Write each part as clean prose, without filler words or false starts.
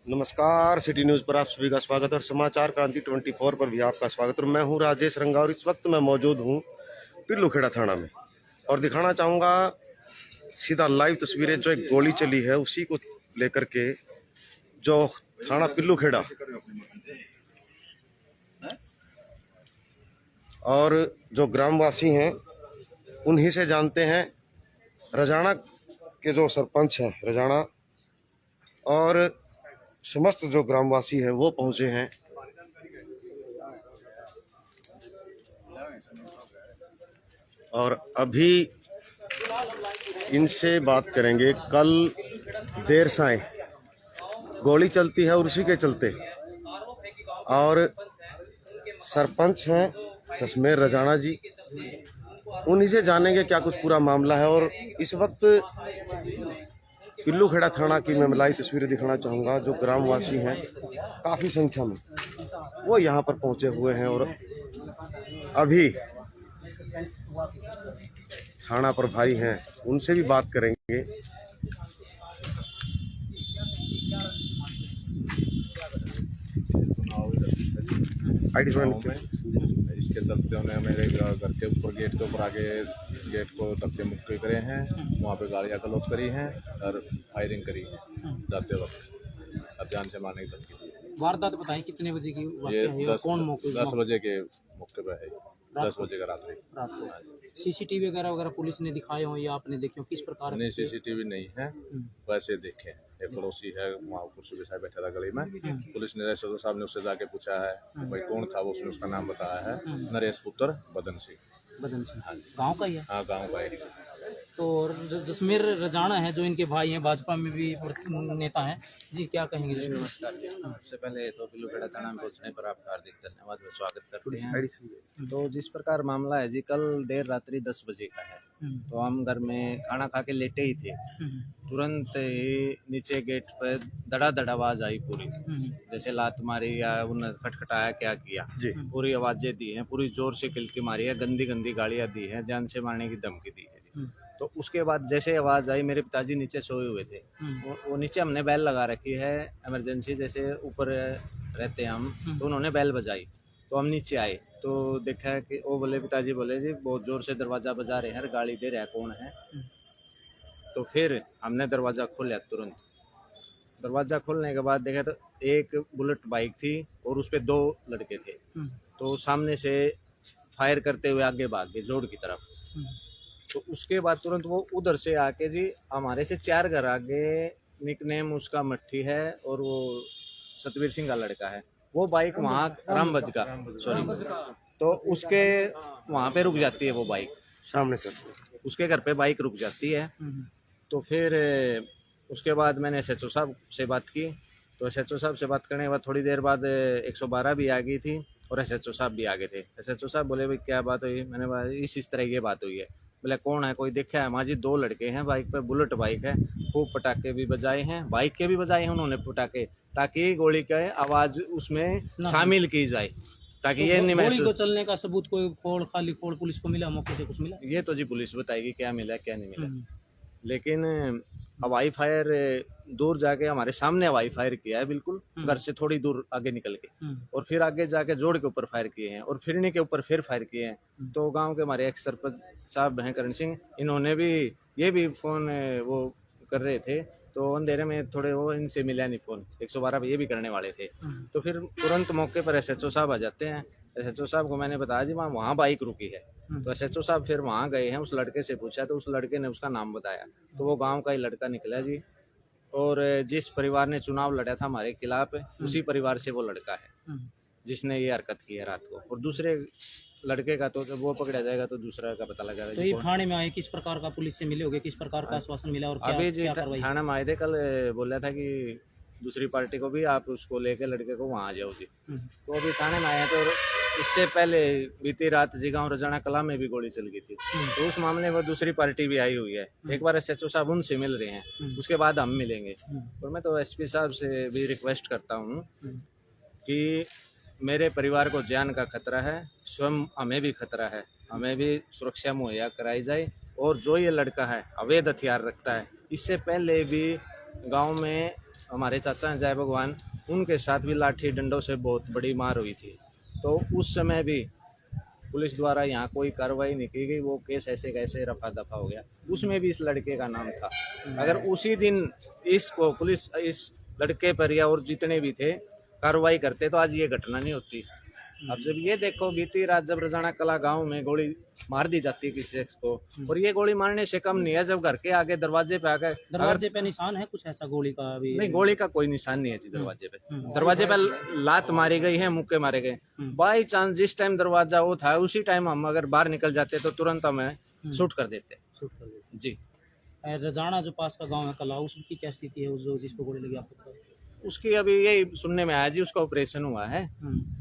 नमस्कार, city news पर आप सभी का स्वागत है और समाचार क्रांति 24 पर भी आपका स्वागत है। मैं हूं राजेश रंगा और इस वक्त मैं मौजूद हूं पिल्लूखेड़ा थाना में और दिखाना चाहूँगा सीधा लाइव तस्वीरें। जो एक गोली चली है उसी को लेकर के जो थाना पिल्लूखेड़ा और जो ग्रामवासी हैं उन्हीं से जानते हैं। रजाना के जो सरपंच हैं रजाना और समस्त जो ग्रामवासी हैं वो पहुंचे हैं और अभी इनसे बात करेंगे। कल देर सायं गोली चलती है और उसी के चलते और सरपंच हैं कश्मीर रजाना जी, उन्हीं से जानेंगे क्या कुछ पूरा मामला है। और इस वक्त पिल्लूखेड़ा थाना की मैं लाइव तस्वीरें दिखाना चाहूँगा। जो ग्रामवासी हैं काफ़ी संख्या में वो यहाँ पर पहुँचे हुए हैं और अभी थाना प्रभारी हैं उनसे भी बात करेंगे। इसके चलते उन्हें मेरे घर के ऊपर गेट के ऊपर आके गेट को धक्के मुक्के करे हैं, वहाँ पे गाड़ियाँ क्लोज करी हैं और फायरिंग करी है जाते वक्त। अब जान से मारने की धमकी दी। वारदात बताएं कितने बजे की ये वाकया है? कौन मौके 10 बजे के मौके पर है, 10 बजे का रात को सीसीटीवी वगैरह पुलिस ने दिखाए हो या आपने देखे हो? किस प्रकार नहीं, सीसीटीवी नहीं है, वैसे देखे। एक पड़ोसी है वहाँ कुर्सी पे बैठा था गली में, पुलिस ने एसओ साहब ने उससे जाके पूछा है भाई कौन था वो, उसने उसका नाम बताया है नरेश पुत्र बदन सिंह। गांव का ही है? हाँ, गाँव का है। तो जसमेर रजाना है जो इनके भाई हैं, भाजपा में भी नेता हैं जी, क्या कहेंगे? नमस्कार। सबसे पहले तो पिल्लूखेड़ा थाना में पहुंचने पर आपका हार्दिक धन्यवाद व स्वागत करते हैं। तो जिस प्रकार मामला है जी, कल देर रात्रि 10 बजे का है। तो हम घर में खाना खा के लेटे ही थे, तुरंत ही नीचे गेट पर धड़ा आवाज आई पूरी, जैसे लात मारी या उन्हें खटखटाया, क्या किया, पूरी आवाजें दी हैं, पूरी जोर से किलकी मारी है, गंदी गालियां दी है, जान से मारने की धमकी दी है। तो उसके बाद जैसे आवाज़ आई, मेरे पिताजी नीचे सोए हुए थे, वो नीचे हमने बेल लगा रखी है इमरजेंसी, जैसे ऊपर रहते हैं हम, तो उन्होंने बेल बजाई तो हम नीचे आए तो देखा कि वो बोले, पिताजी बोले जी बहुत ज़ोर से दरवाज़ा बजा रहे हैं, गाली दे रहा है, कौन है? तो फिर हमने दरवाज़ा खोला, तुरंत दरवाज़ा खोलने के बाद देखा तो एक बुलेट बाइक थी और उस पर 2 लड़के थे। तो सामने से फायर करते हुए आगे भाग गए जोड़ की तरफ। तो उसके बाद तुरंत वो उधर से आके जी हमारे से 4 घर आगे, निकनेम उसका मट्ठी है और वो सतवीर सिंह का लड़का है, वो बाइक वहाँ रामबज का तो उसके वहाँ पे रुक जाती है वो बाइक, सामने से उसके घर पे बाइक रुक जाती है। तो फिर उसके बाद मैंने एसएचओ साहब से बात की, तो एसएचओ साहब से बात करने के बाद थोड़ी देर बाद 112 भी आ गई थी और एसएचओ साहब भी आ गए थे। एसएचओ साहब बोले भाई क्या बात हुई? मैंने बोला इस तरह की बात हुई है। बोले कौन है, कोई देखा है? माँ जी 2 लड़के हैं बाइक पे, बुलेट बाइक है, खूब पटाखे भी बजाए हैं, बाइक के भी बजाए हैं उन्होंने पटाखे, ताकि गोली का आवाज़ उसमें शामिल की जाए, ताकि तो ये नहीं गोली को महसूस। चलने का सबूत कोई खाली फोड़ पुलिस को मिला? मौके से कुछ मिला? ये तो जी पुलिस बताएगी क्या मिला क्या नहीं मिला, लेकिन हवाई फायर दूर जाके हमारे सामने हवाई फायर किया है, बिल्कुल घर से थोड़ी दूर आगे निकल के, और फिर आगे जाके जोड़ के ऊपर फायर किए हैं और फिरनी के ऊपर फिर फायर किए हैं। तो गांव के हमारे एक्स सरपंच साहब हैं करण सिंह, इन्होंने भी ये भी फोन वो कर रहे थे, तो अंधेरे में थोड़े वो इनसे मिला नहीं फोन, 112 पे ये भी करने वाले थे। तो फिर तुरंत मौके पर एसएचओ साहब आ जाते हैं। एसएचओ साहब को मैंने बताया जी वहाँ बाइक रुकी है, तो एसएचओ साहब फिर वहाँ गए हैं, उस लड़के से पूछा तो उस लड़के ने उसका नाम बताया, तो वो गांव का ही लड़का निकला जी। और जिस परिवार ने चुनाव लड़ा था हमारे खिलाफ, उसी परिवार से वो लड़का है जिसने ये हरकत की है रात को। और दूसरे लड़के का तो जब वो पकड़ा जाएगा तो दूसरा का पता लगा। तो ये थाने में आए, किस प्रकार का पुलिस से मिले होगे, किस प्रकार का आश्वासन मिला और क्या अभी जी कार्रवाई? थाना में आए थे कल, बोला था कि दूसरी पार्टी को भी आप उसको लेके लड़के को वहाँ आ जाओ जी। तो अभी थाने में आए तो इससे पहले बीती रात जिगांव रजाना कला में भी गोली चल गई थी, तो उस मामले में दूसरी पार्टी भी आई हुई है। एक बार एसएचओ साहब उनसे मिल रहे हैं, उसके बाद हम मिलेंगे। और मैं तो एसपी साहब से भी रिक्वेस्ट करता हूँ कि मेरे परिवार को जान का खतरा है, स्वयं हमें भी खतरा है, हमें भी सुरक्षा मुहैया कराई जाए। और जो ये लड़का है अवैध हथियार रखता है, इससे पहले भी गांव में हमारे चाचा हैं जय भगवान, उनके साथ भी लाठी डंडों से बहुत बड़ी मार हुई थी। तो उस समय भी पुलिस द्वारा यहाँ कोई कार्रवाई नहीं की गई, वो केस ऐसे कैसे रफा दफा हो गया। उसमें भी इस लड़के का नाम था। अगर उसी दिन इसको पुलिस इस लड़के पर या और जितने भी थे कार्रवाई करते तो आज ये घटना नहीं होती। अब जब ये देखो बीती रात जब रजाना कला गांव में गोली मार दी जाती है किसी शख्स को, और ये गोली मारने से कम नहीं है जब घर के आगे दरवाजे पे आकर दरवाजे पे निशान है कुछ ऐसा गोली का अभी? नहीं, गोली का कोई निशान नहीं है जी दरवाजे पे। दरवाजे पे लात मारी गई है, मुक्के मारे गए। बाई चांस जिस टाइम दरवाजा वो था उसी टाइम हम अगर बाहर निकल जाते तो तुरंत हमें शूट कर देते जी। रजाना जो पास का गांव है कला, उसकी क्या स्थिति है? जो जिसको गोली लगी आपको पता है? उसकी अभी यही सुनने में आया जी, उसका ऑपरेशन हुआ है,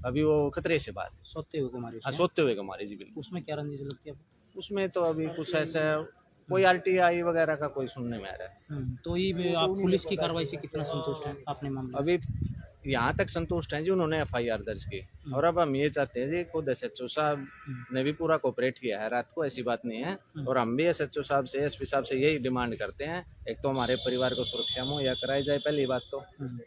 अभी वो खतरे से बाहर सोते हुए को मारी हाँ उसने? सोते हुए को मारे जी बिल्कुल। उसमें क्या रंजिश लगती है आपको? उसमें तो अभी कुछ ऐसा कोई RTI वगैरह का कोई सुनने में आ रहा है। तो ये आप पुलिस की कार्रवाई से कितना संतुष्ट हैं अपने मामले में? अभी यहाँ तक संतुष्ट हैं जी, उन्होंने FIR दर्ज की, और अब हम ये चाहते हैं जी खुद SHO साहब ने भी पूरा कोऑपरेट किया है रात को, ऐसी बात नहीं है। और हम भी SHO साहब से SP साहब से यही डिमांड करते हैं, एक तो हमारे परिवार को सुरक्षा मुहैया कराई जाए, पहली बात तो।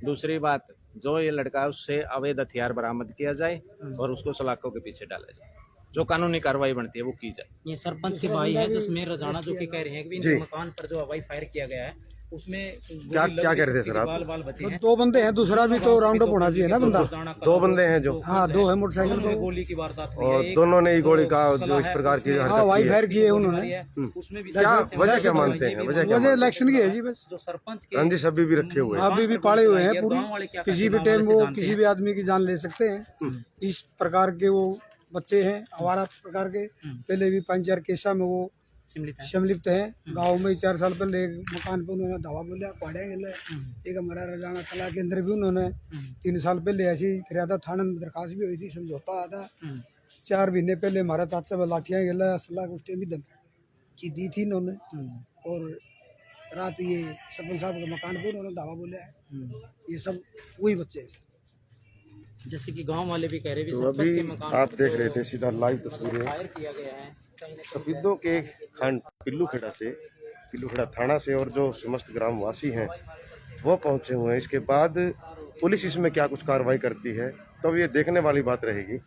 दूसरी बात, जो ये लड़का है उससे अवैध हथियार बरामद किया जाए और उसको सलाखों के पीछे डाला जाए, जो कानूनी कार्रवाई बनती है वो की जाए। ये सरपंच के भाई है जसमेर रजाना जो कि कह रहे हैं कि इनके मकान पर जो हवाई फायर किया गया है उसमें क्या कह रहे थे सर आप? बाल बचे हैं। दो बंदे हैं, दूसरा भी तो राउंड अप होना चाहिए ना बंदा। दो बंदे हैं जो, हाँ, दो है मोटरसाइकिल दोनों ने पे। गोली की वारदात हुई और है। एक दोनों ने ही गोली जो का कला जो इस है, प्रकार की उसने हाँ, हरकत वाई की है। फायर किए उन्होंने। उसमें भी क्या वजह क्या मानते हैं? वजह क्या वजह इलेक्शन की है जी बस। जो सरपंच के रंजिश अभी भी रखे हुए हैं। अभी भी पाड़े हुए हैं पूरी, गांव वाले क्या किसी भी करते हैं? टाइम गांव वो वाले से किसी भी आदमी की जान ले सकते हैं। इस प्रकार के वो बच्चे हैं आवारा प्रकार के, पहले भी 5-4 केसा में वो सम्मिलित हैं। सम्मिलित हैं। गाँव में 4 साल पहले एक मकान पे उन्होंने धावा बोलिया पाड़े गए। एक हमारा रजाना कला के अंदर भी उन्होंने 3 साल पहले ऐसी किया था, थाने में दरखास्त भी हुई थी, समझौता आया था। 4 महीने पहले हमारा चाचा में लाठियाँ गला असला उस टाइम भी धमकी दी थी इन्होंने। और रात ये सरपंच साहब के मकान पे उन्होंने धावा बोला है। ये सब वही बच्चे हैं। जैसे कि गांव वाले भी कह रहे हैं तो सरपंच अभी के मकान आप पर देख जो रहे थे सीधा लाइव तस्वीरें फायर किया गया है कहीं ना कहीं सफेदों के खंड पिल्लूखेड़ा से, पिल्लूखेड़ा थाना से, और जो समस्त ग्रामवासी हैं वो पहुंचे हुए हैं। इसके बाद पुलिस इसमें क्या कुछ कार्रवाई करती है तो अब ये देखने वाली बात रहेगी।